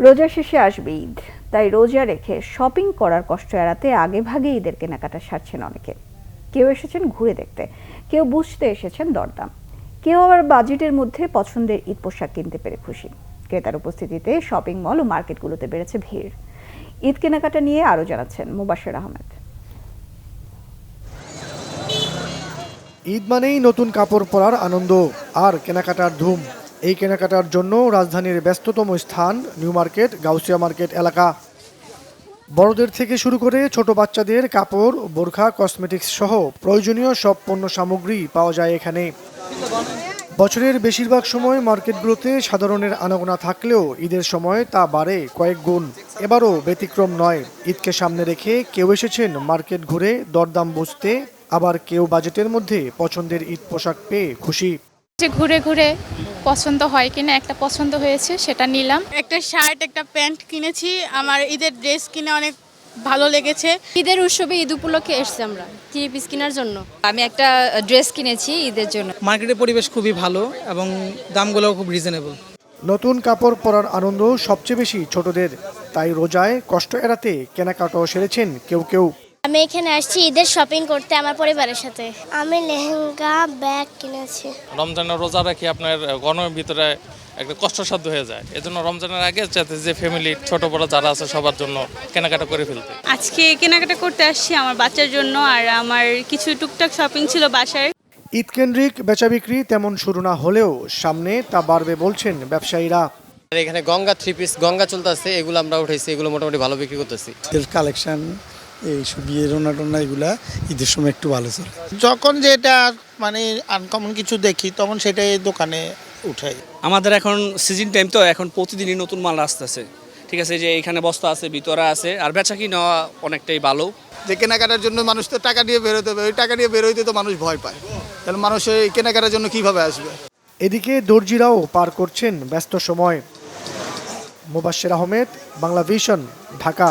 রোজা শেষে আসবে ঈদ, তাই রোজা রেখে শপিং করার কষ্ট এড়াতে আগেভাগে ঈদের কেনাকাটা সারছেন অনেকে। কেউ এসেছেন ঘুরে দেখতে, কেউ বুঝতে এসেছেন দরদাম, কেউ আবার বাজেটের মধ্যে পছন্দের ঈদ পোশাক কিনতে পেরে খুশি। ক্রেতার উপস্থিতিতে শপিং মল ও মার্কেটগুলোতে বেড়েছে ভিড়। ঈদ কেনাকাটা নিয়ে আরও জানাচ্ছেন মুবাশশির আহমেদ। ঈদ মানেই নতুন কাপড় পরার আনন্দ আর কেনাকাটার ধুম। এই কেনাকাটার জন্য রাজধানীর ব্যস্ততম স্থান নিউ মার্কেট, গাউসিয়া মার্কেট এলাকা। বড়দের থেকে শুরু করে ছোট বাচ্চাদের কাপড়, বোরখা, কসমেটিক্স সহ প্রয়োজনীয় সব পণ্য সামগ্রী পাওয়া যায় এখানে। বছরের বেশিরভাগ সময় মার্কেটগুলোতে সাধারণের আনাগোনা থাকলেও ঈদের সময় তা বাড়ে কয়েক গুণ। এবারও ব্যতিক্রম নয়। ঈদকে সামনে রেখে কেউ এসেছেন মার্কেট ঘুরে দরদাম বুঝতে, আবার কেউ বাজেটের মধ্যে পছন্দের ঈদ পোশাক পেয়ে খুশি। যে ঘুরে ঘুরে পছন্দ হয় কিনা, একটা পছন্দ হয়েছে সেটা নিলাম। একটা শার্ট, একটা প্যান্ট কিনেছি। আমার ঈদের ড্রেস কিনে অনেক ভালো লেগেছে। ঈদের উৎসবে ঈদ উপলক্ষে এসেছি আমরা 3 পিস কেনার জন্য। আমি একটা ড্রেস কিনেছি ঈদের জন্য। মার্কেটের পরিবেশ খুবই ভালো এবং দামগুলোও খুব রিজনেবল। নতুন কাপড় পরার আনন্দ সবচেয়ে বেশি ছোটদের, তাই রোজায় কষ্ট এড়াতে কেনাকাটাও সেরেছেন কেউ কেউ। আমি এখানে আসছি ঈদের শপিং করতে আমার পরিবারের সাথে। আমি লেহেঙ্গা, ব্যাগ কিনেছি। রমজানের রোজা রাখি আপনার গরমের ভিতরে একটা কষ্টসাধ্য হয়ে যায়, এজন্য রমজানের আগে যাতে যে ফ্যামিলি ছোট বড় যারা আছে সবার জন্য কেনাকাটা করে ফেলতে। আজকে কেনাকাটা করতে আসছি আমার বাচ্চার জন্য, আর আমার কিছু টুকটাক শপিং ছিল বাসায়। ঈদ কেন্দ্রিক বেচাবিক্রি তেমন শুরু না হলেও সামনে তা বাড়বে বলছেন ব্যবসায়ীরা। এখানে গঙ্গা 3 পিস গঙ্গা চলতেছে, এগুলো আমরা উঠাইছি, এগুলো মোটামুটি ভালো বিক্রি করতেছি। কালেকশন এইসব বিয়ে রোনা এগুলা ঈদের সময় একটু ভালো চলে। যখন যেটা মানে আনকমন কিছু দেখি তখন সেটাই দোকানে উঠাই। আমাদের এখন সিজন টাইম, তো এখন প্রতিদিনই নতুন মাল আসতেছে। ঠিক আছে, যে এখানে বস্তা আছে, ভিতরে আছে, আর বেচা কিনা অনেকটাই ভালো। যে কেনাকাটার জন্য মানুষ তো টাকা দিয়ে বেরোতে হবে, ওই টাকা দিয়ে বেরোইতে তো মানুষ ভয় পায়, তাহলে মানুষ এই কেনাকাটার জন্য কিভাবে আসবে। এদিকে দর্জিরাও পার করছেন ব্যস্ত সময়। মুবাশশির আহমেদ, বাংলা ভিশন, ঢাকা।